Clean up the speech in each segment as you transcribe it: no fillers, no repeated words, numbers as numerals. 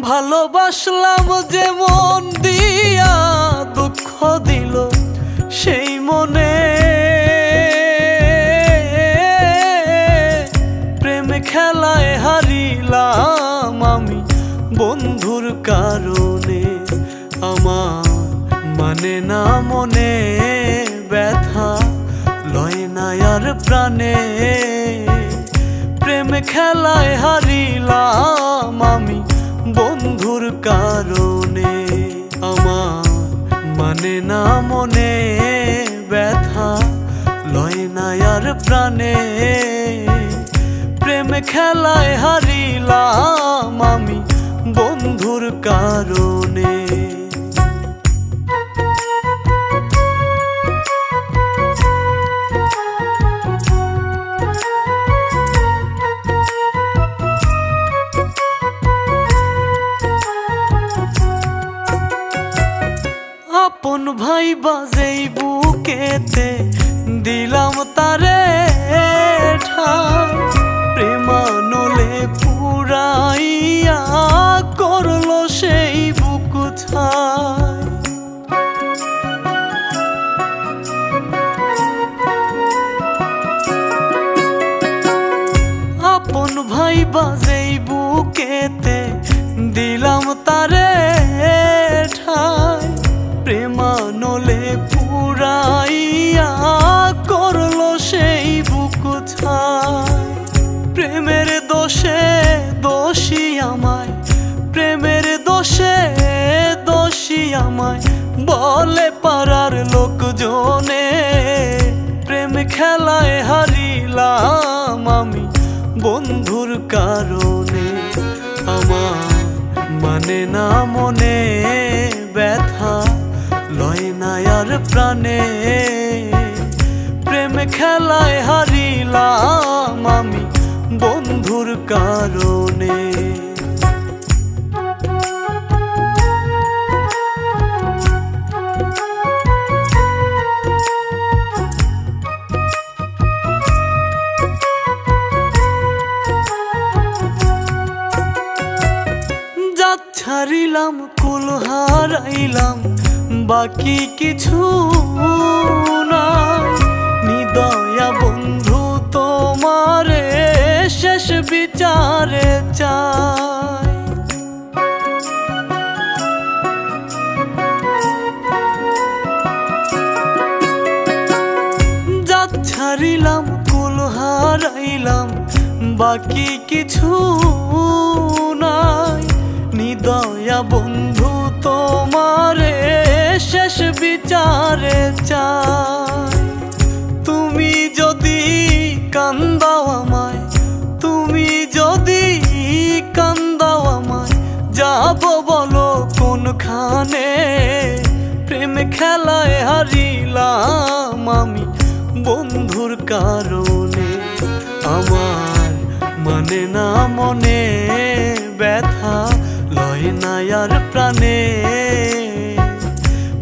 ভালোবাসলাম যে মন দিয়া দুঃখ দিল সেই মনে প্রেম খেলায় হারিলাম আমি বন্ধুর কারণে। আমার মানে না মনে ব্যথা লয় না আর প্রাণে, প্রেম খেলায় হারিলাম আমি বন্ধুর কারণে। আমার মানে না মনে ব্যথা লয় না আর প্রাণে, প্রেম খেলায় হারিলাম আমি বন্ধুর কারণে। আপন ভাই বাজেই বুকেতে দিলাম তারে ঠাই, প্রেমানলে পুরাইয়া করলো সেই বুক ছাই। আপন ভাই বাজেই বুকেতে দিলাম তারে ঠাই, প্রেমানলে পুরাইয়া করলো সেই বুক ছাই। প্রেমের দোষে দোষী আমায়, প্রেমের দোষে দোষী আমায় বলে পাড়ার লোকজনে, প্রেম খেলায় হারিলাম আমি বন্ধুর কারণে। আমার মানে না মনে ব্যথা লয় না আর প্রাণে, প্রেম খেলায় হারিলাম আমি বন্ধুর কারণে। জাত ছাড়িলাম কুল হারাইলাম বাকি কিছু নাই, নিদয়া বন্ধু তোমারে শেষ বিচারে চাই। জাত ছাড়িলাম কুল হারাইলাম বাকি কিছু নাই, নিদয়া বন্ধু তোমারে শেষ বিচারে চাই। তুমি যদি কান্দাও আমায়, তুমি যদি কান্দাও আমায় যাব বলো কোনখানে, প্রেম খেলায় হারিলাম আমি বন্ধুর কারণে। আমার মানে না মনে ব্যথা লয় না আর প্রাণে,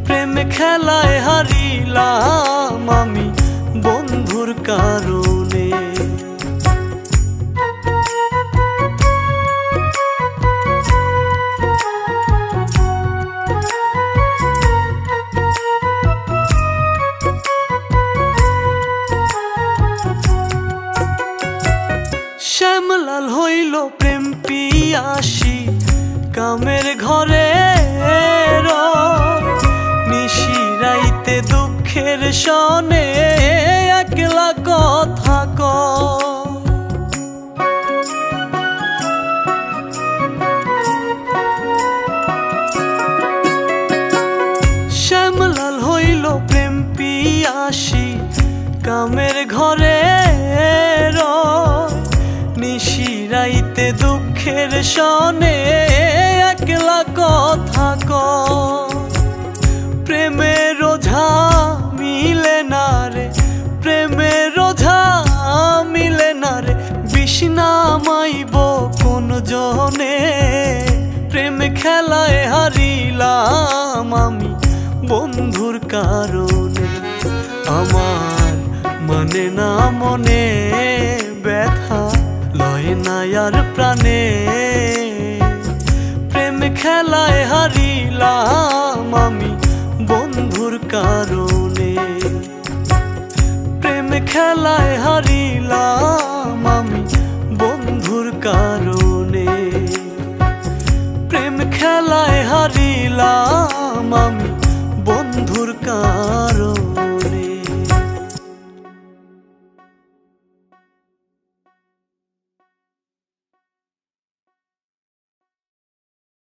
প্রেম খেলায় হারিলাম আমি বন্ধুর কারণে। শ্যামলাল হইল প্রেম পিয়াসী কামের ঘরে নিশিরাইতে দুঃখের সনে একলা কথা কয়। শ্যামলাল হইল প্রেম পিয়াসী কামের ঘরে নিশিরাইতে দুঃখের সনে একলা কথা কয়। প্রেমের ওঝা মিলে না রে, প্রেমের ওঝা মিলে না রে, বিষ নামাইব কোন জনে, প্রেম খেলায় হারিলাম আমি বন্ধুর কারণে। আমার মানে না মনে ব্যথা লয় না আর প্রাণে। প্রেম খেলায় হারিলাম আমি বন্ধুর কারণে। প্রেম খেলায়